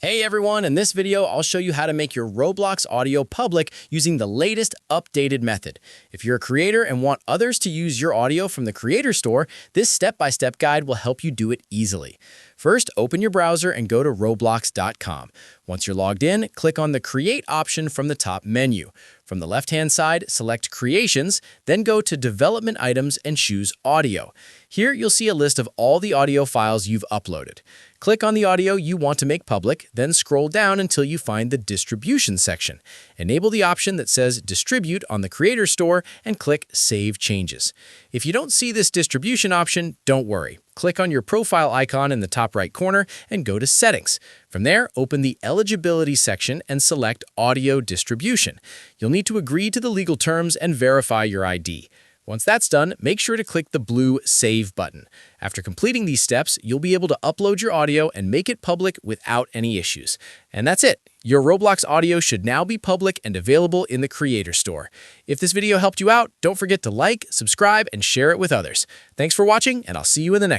Hey everyone, in this video, I'll show you how to make your Roblox audio public using the latest updated method. If you're a creator and want others to use your audio from the Creator Store, this step-by-step guide will help you do it easily. First, open your browser and go to roblox.com. Once you're logged in, click on the Create option from the top menu. From the left-hand side, select Creations, then go to Development Items and choose Audio. Here, you'll see a list of all the audio files you've uploaded. Click on the audio you want to make public, then scroll down until you find the Distribution section. Enable the option that says Distribute on the Creator Store and click Save Changes. If you don't see this distribution option, don't worry. Click on your profile icon in the top right corner and go to Settings. From there, open the Eligibility section and select Audio Distribution. You'll need to agree to the legal terms and verify your ID. Once that's done, make sure to click the blue Save button. After completing these steps, you'll be able to upload your audio and make it public without any issues. And that's it. Your Roblox audio should now be public and available in the Creator Store. If this video helped you out, don't forget to like, subscribe, and share it with others. Thanks for watching, and I'll see you in the next one.